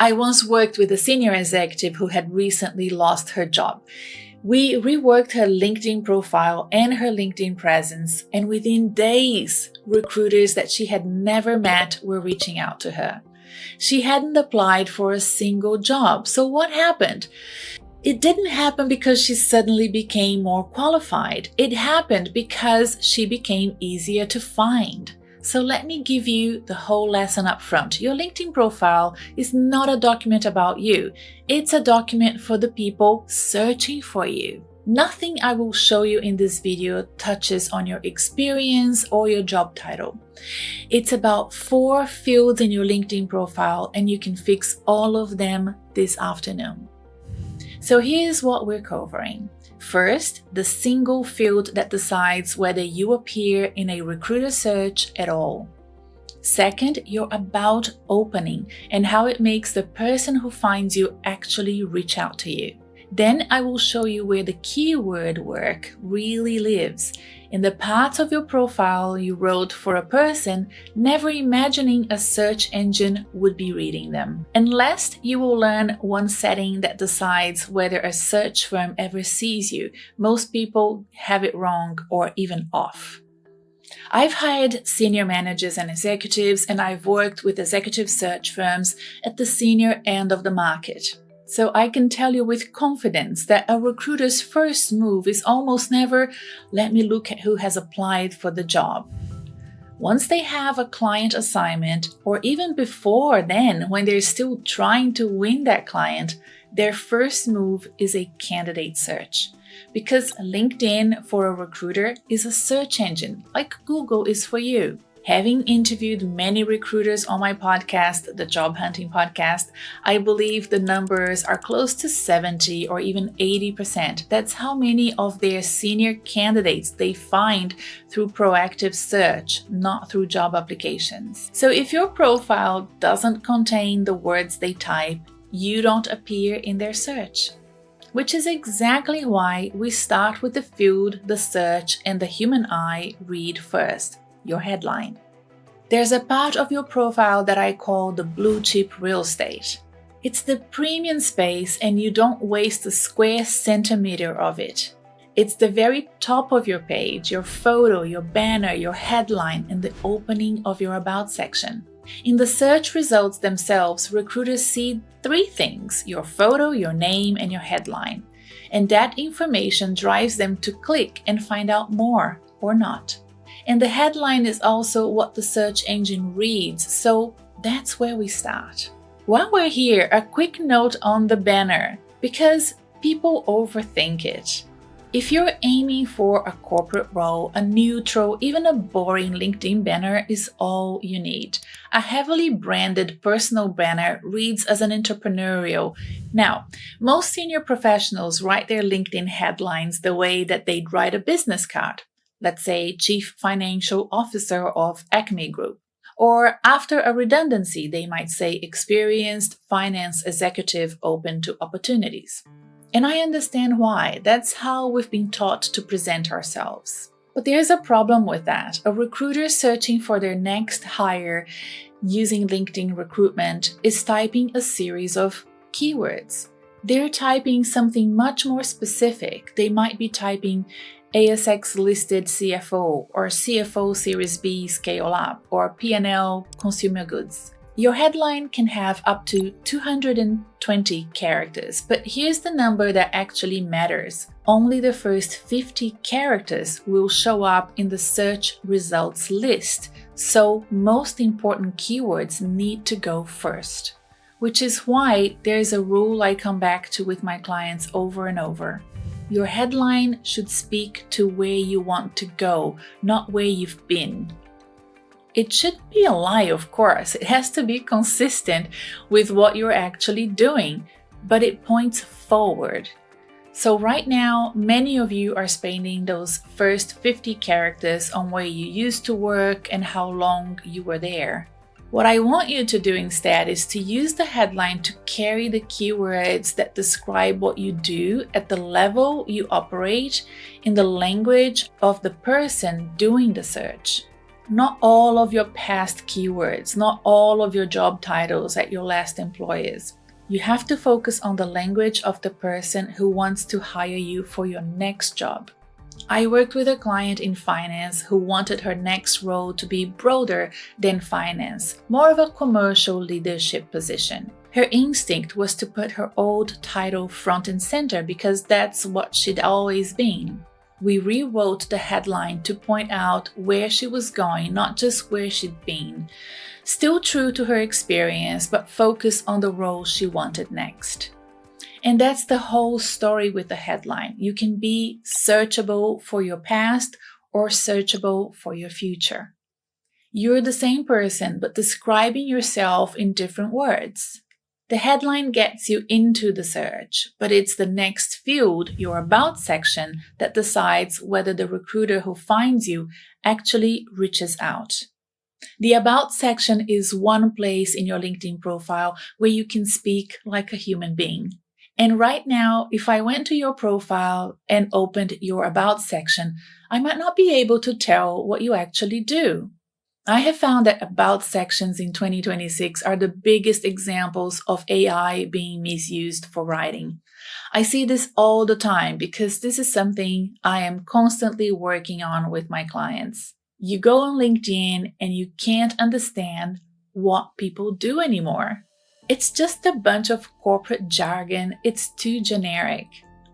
I once worked with a senior executive who had recently lost her job. We reworked her LinkedIn profile and her LinkedIn presence, and within days, recruiters that she had never met were reaching out to her. She hadn't applied for a single job, so what happened? It didn't happen because she suddenly became more qualified. It happened because she became easier to find. So let me give you the whole lesson up front. Your LinkedIn profile is not a document about you. It's a document for the people searching for you. Nothing I will show you in this video touches on your experience or your job title. It's about 4 fields in your LinkedIn profile, and you can fix all of them this afternoon. So here's what we're covering. First, the single field that decides whether you appear in a recruiter search at all. Second, your about opening and how it makes the person who finds you actually reach out to you. Then I will show you where the keyword work really lives, in the parts of your profile you wrote for a person, never imagining a search engine would be reading them. And last, you will learn one setting that decides whether a search firm ever sees you. Most people have it wrong or even off. I've hired senior managers and executives, and I've worked with executive search firms at the senior end of the market. So I can tell you with confidence that a recruiter's first move is almost never, let me look at who has applied for the job. Once they have a client assignment, or even before then, when they're still trying to win that client, their first move is a candidate search. Because LinkedIn for a recruiter is a search engine, like Google is for you. Having interviewed many recruiters on my podcast, the Job Hunting Podcast, I believe the numbers are close to 70 or even 80%. That's how many of their senior candidates they find through proactive search, not through job applications. So if your profile doesn't contain the words they type, you don't appear in their search. Which is exactly why we start with the field, the search, and the human eye read first. Your headline. There's a part of your profile that I call the blue chip real estate. It's the premium space, and you don't waste a square centimeter of it. It's the very top of your page, your photo, your banner, your headline, and the opening of your about section. In the search results themselves, recruiters see 3 things: your photo, your name, and your headline. And that information drives them to click and find out more or not. And the headline is also what the search engine reads, so that's where we start. While we're here, a quick note on the banner, because people overthink it. If you're aiming for a corporate role, a neutral, even a boring LinkedIn banner is all you need. A heavily branded personal banner reads as an entrepreneurial. Now, most senior professionals write their LinkedIn headlines the way that they'd write a business card. Let's say Chief Financial Officer of Acme Group. Or after a redundancy, they might say Experienced Finance Executive Open to Opportunities. And I understand why. That's how we've been taught to present ourselves. But there's a problem with that. A recruiter searching for their next hire using LinkedIn recruitment is typing a series of keywords. They're typing something much more specific. They might be typing ASX listed CFO or CFO Series B scale up or P&L consumer goods. Your headline can have up to 220 characters, but here's the number that actually matters. Only the first 50 characters will show up in the search results list, so most important keywords need to go first. Which is why there's a rule I come back to with my clients over and over. Your headline should speak to where you want to go, not where you've been. It should be a lie, of course. It has to be consistent with what you're actually doing, but it points forward. So right now, many of you are spending those first 50 characters on where you used to work and how long you were there. What I want you to do instead is to use the headline to carry the keywords that describe what you do at the level you operate in the language of the person doing the search. Not all of your past keywords, not all of your job titles at your last employers. You have to focus on the language of the person who wants to hire you for your next job. I worked with a client in finance who wanted her next role to be broader than finance, more of a commercial leadership position. Her instinct was to put her old title front and center because that's what she'd always been. We rewrote the headline to point out where she was going, not just where she'd been. Still true to her experience, but focus on the role she wanted next. And that's the whole story with the headline. You can be searchable for your past or searchable for your future. You're the same person, but describing yourself in different words. The headline gets you into the search, but it's the next field, your About section, that decides whether the recruiter who finds you actually reaches out. The About section is one place in your LinkedIn profile where you can speak like a human being. And right now, if I went to your profile and opened your About section, I might not be able to tell what you actually do. I have found that About sections in 2026 are the biggest examples of AI being misused for writing. I see this all the time because this is something I am constantly working on with my clients. You go on LinkedIn and you can't understand what people do anymore. It's just a bunch of corporate jargon. It's too generic.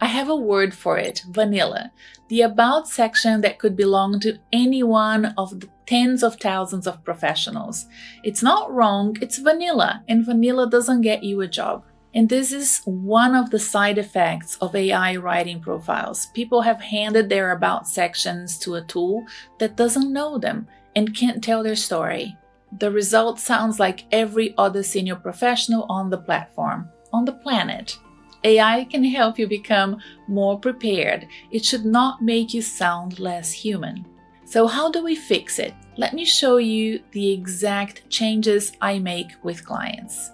I have a word for it, vanilla. The About section that could belong to any one of the tens of thousands of professionals. It's not wrong, it's vanilla, and vanilla doesn't get you a job. And this is one of the side effects of AI writing profiles. People have handed their About sections to a tool that doesn't know them and can't tell their story. The result sounds like every other senior professional on the platform, on the planet. AI can help you become more prepared. It should not make you sound less human. So how do we fix it? Let me show you the exact changes I make with clients.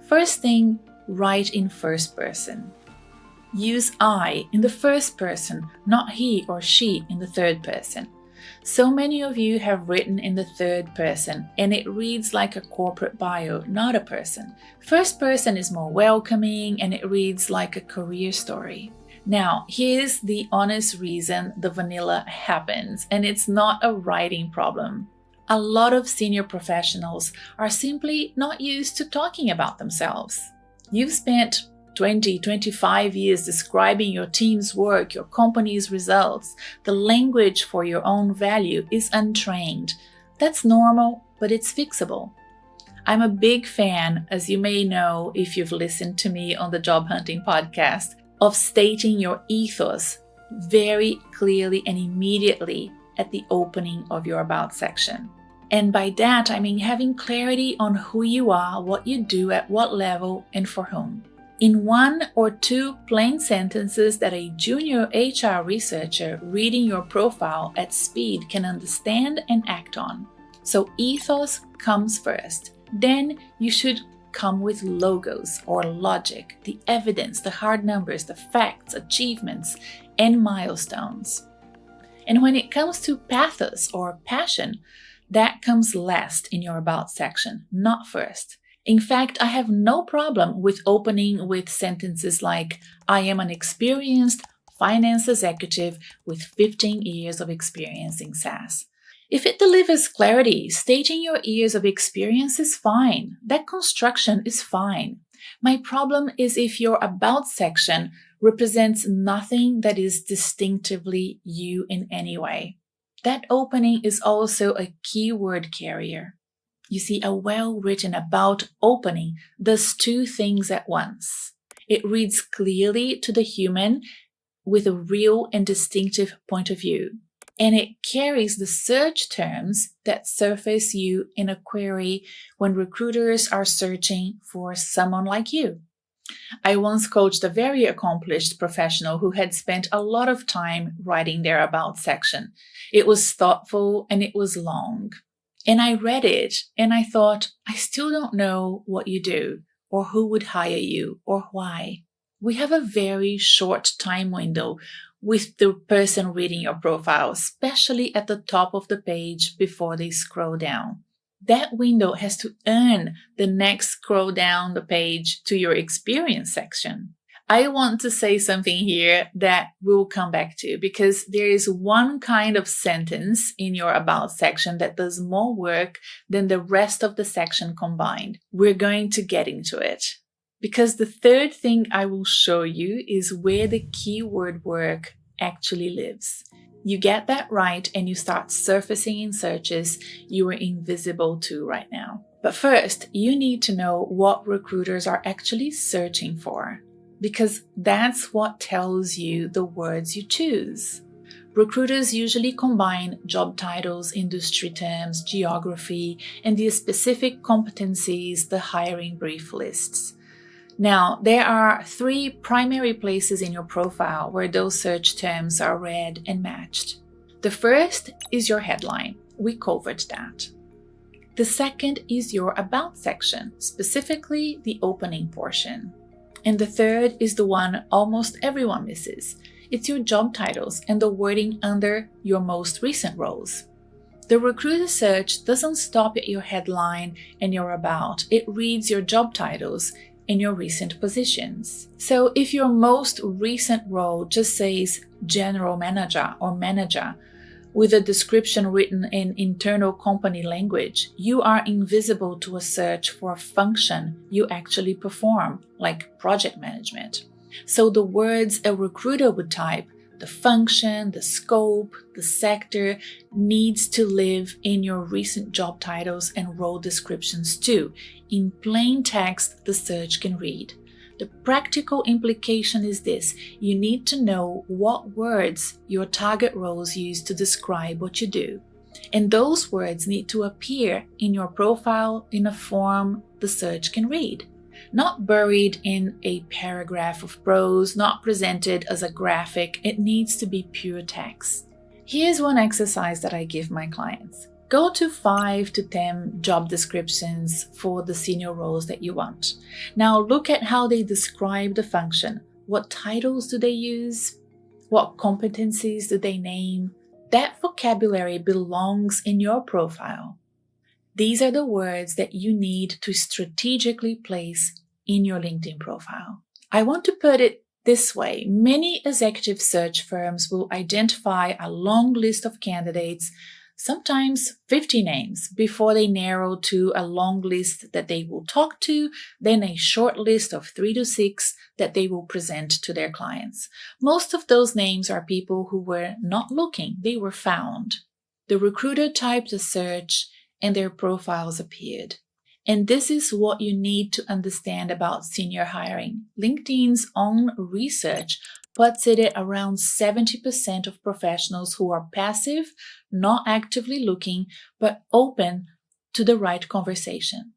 First thing, write in first person. Use I in the first person, not he or she in the third person. So many of you have written in the third person, and it reads like a corporate bio, not a person. First person is more welcoming, and it reads like a career story. Now, here's the honest reason the vanilla happens, and it's not a writing problem. A lot of senior professionals are simply not used to talking about themselves. You've spent 20, 25 years describing your team's work, your company's results. The language for your own value is untrained. That's normal, but it's fixable. I'm a big fan, as you may know if you've listened to me on the Job Hunting podcast, of stating your ethos very clearly and immediately at the opening of your About section. And by that, I mean having clarity on who you are, what you do, at what level, and for whom. In one or two plain sentences that a junior HR researcher reading your profile at speed can understand and act on. So ethos comes first. Then you should come with logos or logic, the evidence, the hard numbers, the facts, achievements, and milestones. And when it comes to pathos or passion, that comes last in your About section, not first. In fact, I have no problem with opening with sentences like, I am an experienced finance executive with 15 years of experience in SaaS. If it delivers clarity, stating your years of experience is fine. That construction is fine. My problem is if your About section represents nothing that is distinctively you in any way. That opening is also a keyword carrier. You see, a well-written About opening does two things at once. It reads clearly to the human with a real and distinctive point of view, and it carries the search terms that surface you in a query when recruiters are searching for someone like you. I once coached a very accomplished professional who had spent a lot of time writing their About section. It was thoughtful and it was long. And I read it and I thought, I still don't know what you do or who would hire you or why. We have a very short time window. with the person reading your profile, especially at the top of the page before they scroll down. That window has to earn the next scroll down the page to your experience section. I want to say something here that we'll come back to, because there is one kind of sentence in your About section that does more work than the rest of the section combined. We're going to get into it. Because the third thing I will show you is where the keyword work actually lives. You get that right and you start surfacing in searches you are invisible to right now. But first, you need to know what recruiters are actually searching for, because that's what tells you the words you choose. Recruiters usually combine job titles, industry terms, geography, and the specific competencies the hiring brief lists. Now, there are 3 primary places in your profile where those search terms are read and matched. The first is your headline. We covered that. The second is your About section, specifically the opening portion. And the third is the one almost everyone misses. It's your job titles and the wording under your most recent roles. The recruiter search doesn't stop at your headline and your About. It reads your job titles and your recent positions. So if your most recent role just says general manager or manager with a description written in internal company language, you are invisible to a search for a function you actually perform, like project management. So the words a recruiter would type, the function, the scope, the sector, needs to live in your recent job titles and role descriptions too, in plain text the search can read. The practical implication is this: you need to know what words your target roles use to describe what you do. And those words need to appear in your profile in a form the search can read. Not buried in a paragraph of prose, not presented as a graphic. It needs to be pure text. Here's one exercise that I give my clients. Go to 5 to 10 job descriptions for the senior roles that you want. Now look at how they describe the function. What titles do they use? What competencies do they name? That vocabulary belongs in your profile. These are the words that you need to strategically place in your LinkedIn profile. I want to put it this way. Many executive search firms will identify a long list of candidates, sometimes 50 names, before they narrow to a long list that they will talk to, then a short list of 3 to 6 that they will present to their clients. Most of those names are people who were not looking, they were found. The recruiter typed a search and their profiles appeared. And this is what you need to understand about senior hiring. LinkedIn's own research puts it at around 70% of professionals who are passive, not actively looking, but open to the right conversation.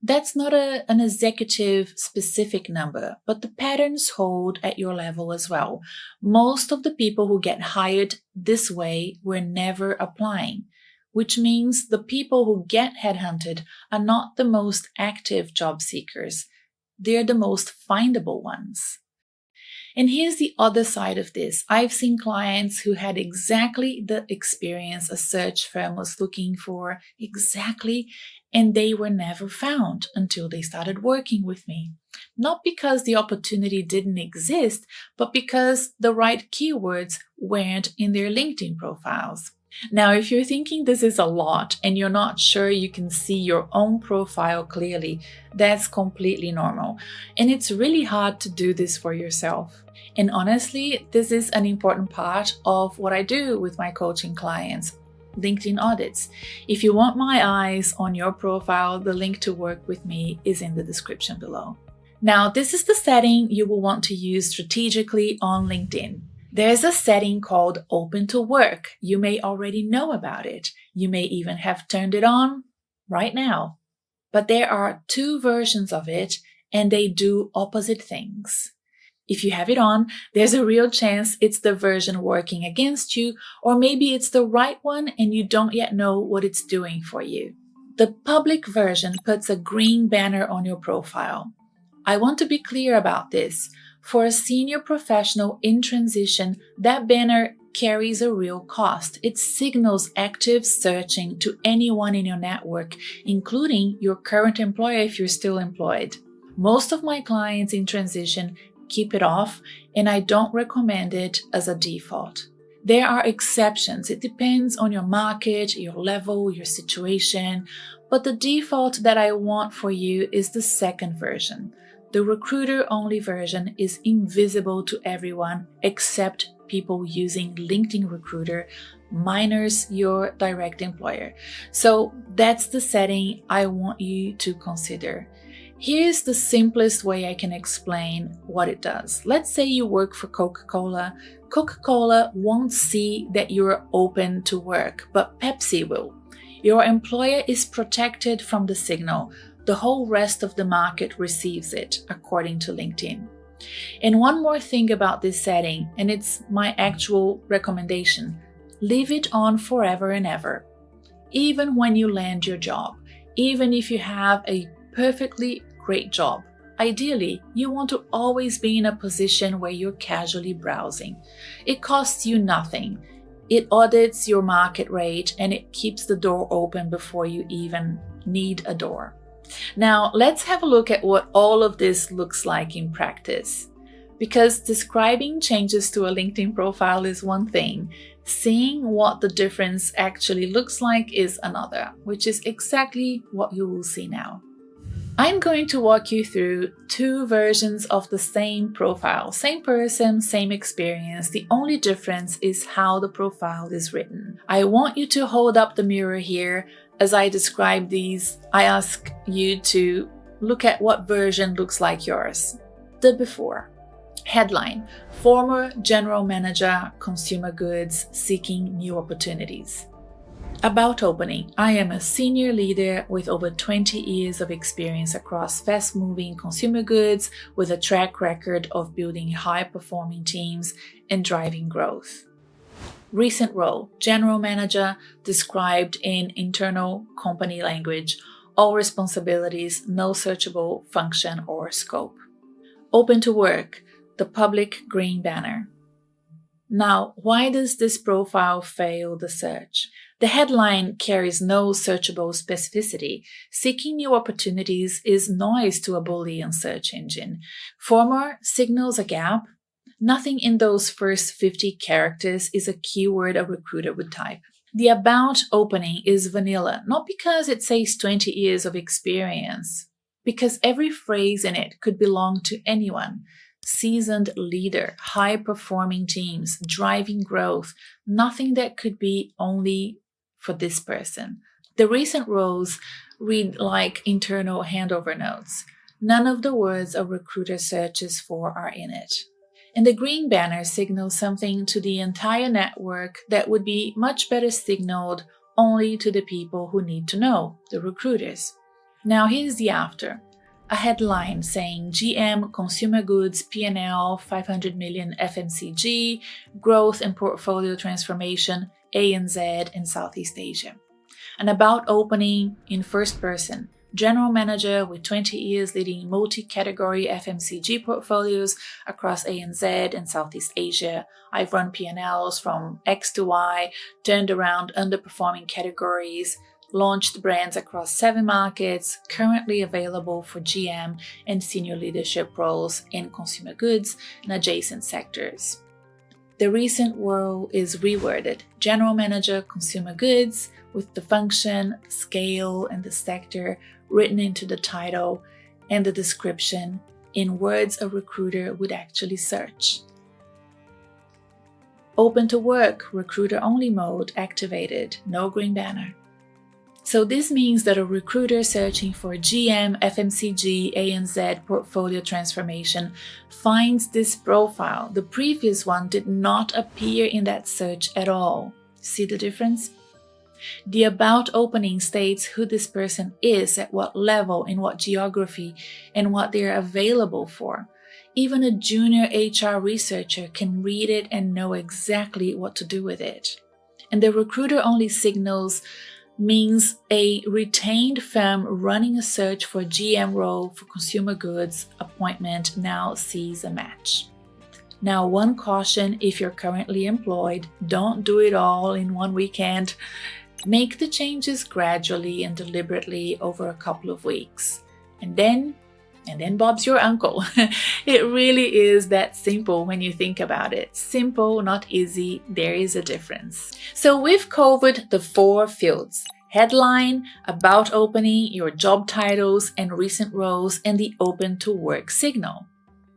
That's not an executive specific number, but the patterns hold at your level as well. Most of the people who get hired this way were never applying, which means the people who get headhunted are not the most active job seekers. They're the most findable ones. And here's the other side of this. I've seen clients who had exactly the experience a search firm was looking for exactly, and they were never found until they started working with me. Not because the opportunity didn't exist, but because the right keywords weren't in their LinkedIn profiles. Now, if you're thinking this is a lot and you're not sure you can see your own profile clearly, that's completely normal. And it's really hard to do this for yourself. And honestly, this is an important part of what I do with my coaching clients, LinkedIn audits. If you want my eyes on your profile, the link to work with me is in the description below. Now, this is the setting you will want to use strategically on LinkedIn. There's a setting called Open to Work. You may already know about it. You may even have turned it on right now. But there are 2 versions of it, and they do opposite things. If you have it on, there's a real chance it's the version working against you, or maybe it's the right one and you don't yet know what it's doing for you. The public version puts a green banner on your profile. I want to be clear about this. For a senior professional in transition, that banner carries a real cost. It signals active searching to anyone in your network, including your current employer if you're still employed. Most of my clients in transition keep it off, and I don't recommend it as a default. There are exceptions. It depends on your market, your level, your situation, but the default that I want for you is the second version. The recruiter-only version is invisible to everyone except people using LinkedIn Recruiter, minus your direct employer. So that's the setting I want you to consider. Here's the simplest way I can explain what it does. Let's say you work for Coca-Cola. Coca-Cola won't see that you're open to work, but Pepsi will. Your employer is protected from the signal. The whole rest of the market receives it, according to LinkedIn. And one more thing about this setting, and it's my actual recommendation: leave it on forever and ever. Even when you land your job, even if you have a perfectly great job, ideally, you want to always be in a position where you're casually browsing. It costs you nothing. It audits your market rate and it keeps the door open before you even need a door. Now, let's have a look at what all of this looks like in practice. Because describing changes to a LinkedIn profile is one thing, seeing what the difference actually looks like is another, which is exactly what you will see now. I'm going to walk you through two versions of the same profile. Same person, same experience. The only difference is how the profile is written. I want you to hold up the mirror here. As I describe these, I ask you to look at what version looks like yours. The before. Headline: Former General Manager, Consumer Goods, seeking new opportunities. About opening: I am a senior leader with over 20 years of experience across fast-moving consumer goods with a track record of building high-performing teams and driving growth. Recent role: General Manager, described in internal company language. All responsibilities, no searchable function or scope. Open to work: the public green banner. Now, why does this profile fail the search? The headline carries no searchable specificity. Seeking new opportunities is noise to a Boolean search engine. Former signals a gap. Nothing in those first 50 characters is a keyword a recruiter would type. The about opening is vanilla, not because it says 20 years of experience, because every phrase in it could belong to anyone. Seasoned leader, high-performing teams, driving growth, nothing that could be only for this person. The recent roles read like internal handover notes. None of the words a recruiter searches for are in it. And the green banner signals something to the entire network that would be much better signaled only to the people who need to know, the recruiters. Now here's the after. A headline saying GM Consumer Goods P&L 500 million FMCG, growth and portfolio transformation, ANZ and Southeast Asia. An about opening in first person. General Manager with 20 years leading multi-category FMCG portfolios across ANZ and Southeast Asia. I've run P&Ls from X to Y, turned around underperforming categories, launched brands across 7 markets, currently available for GM and senior leadership roles in consumer goods and adjacent sectors. The recent role is reworded: General Manager, Consumer Goods, with the function, scale, and the sector written into the title and the description in words a recruiter would actually search. Open to work, recruiter only mode activated, no green banner. So this means that a recruiter searching for GM, FMCG, ANZ portfolio transformation finds this profile. The previous one did not appear in that search at all. See the difference? The about opening states who this person is, at what level, in what geography, and what they're available for. Even a junior HR researcher can read it and know exactly what to do with it. And the recruiter only signals means a retained firm running a search for a GM role for consumer goods appointment now sees a match. Now, one caution: if you're currently employed, don't do it all in one weekend. Make the changes gradually and deliberately over a couple of weeks. And then Bob's your uncle. It really is that simple when you think about it. Simple, not easy. There is a difference. So we've covered the 4 fields: headline, about opening, your job titles and recent roles, and the open to work signal.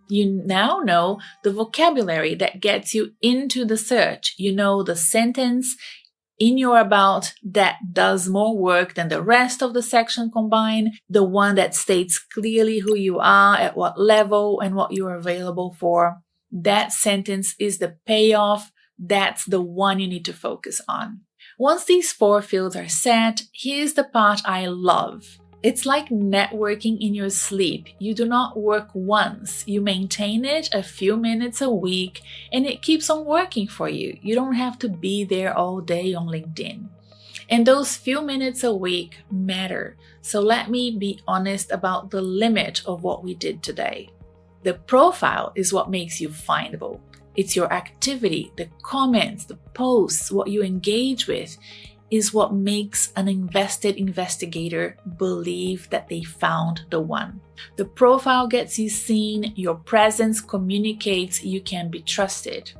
You now know the vocabulary that gets you into the search. You know the sentence in your about that does more work than the rest of the section combined, the one that states clearly who you are, at what level, and what you are available for. That sentence is the payoff. That's the one you need to focus on. Once these 4 fields are set, here's the part I love. It's like networking in your sleep. You do not work once. You maintain it a few minutes a week, and it keeps on working for you. You don't have to be there all day on LinkedIn. And those few minutes a week matter. So let me be honest about the limit of what we did today. The profile is what makes you findable. It's your activity, the comments, the posts, what you engage with is what makes an invested investigator believe that they found the one. The profile gets you seen, your presence communicates you can be trusted.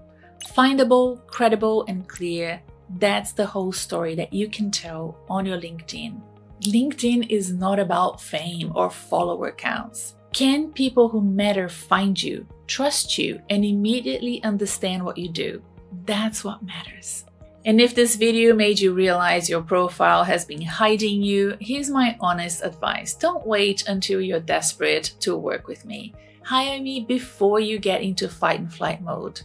Findable, credible, and clear, that's the whole story that you can tell on your LinkedIn. LinkedIn is not about fame or follower counts. Can people who matter find you, trust you, and immediately understand what you do? That's what matters. And if this video made you realize your profile has been hiding you, here's my honest advice. Don't wait until you're desperate to work with me. Hire me before you get into fight and flight mode.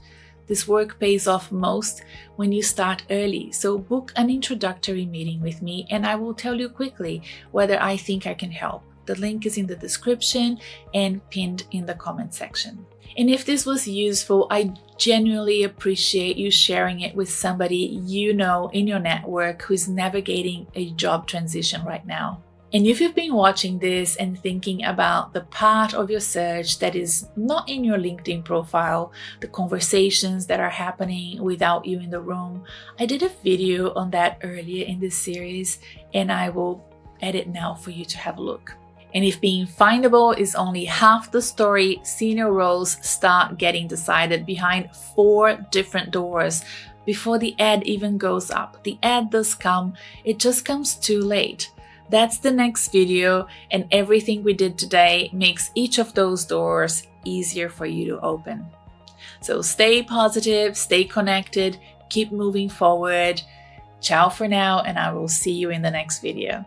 This work pays off most when you start early, so book an introductory meeting with me and I will tell you quickly whether I think I can help. The link is in the description and pinned in the comment section. And if this was useful, I genuinely appreciate you sharing it with somebody you know in your network who's navigating a job transition right now. And if you've been watching this and thinking about the part of your search that is not in your LinkedIn profile, the conversations that are happening without you in the room, I did a video on that earlier in this series and I will add it now for you to have a look. And if being findable is only half the story, senior roles start getting decided behind 4 different doors before the ad even goes up. The ad does come, it just comes too late. That's the next video, and everything we did today makes each of those doors easier for you to open. So stay positive, stay connected, keep moving forward. Ciao for now, and I will see you in the next video.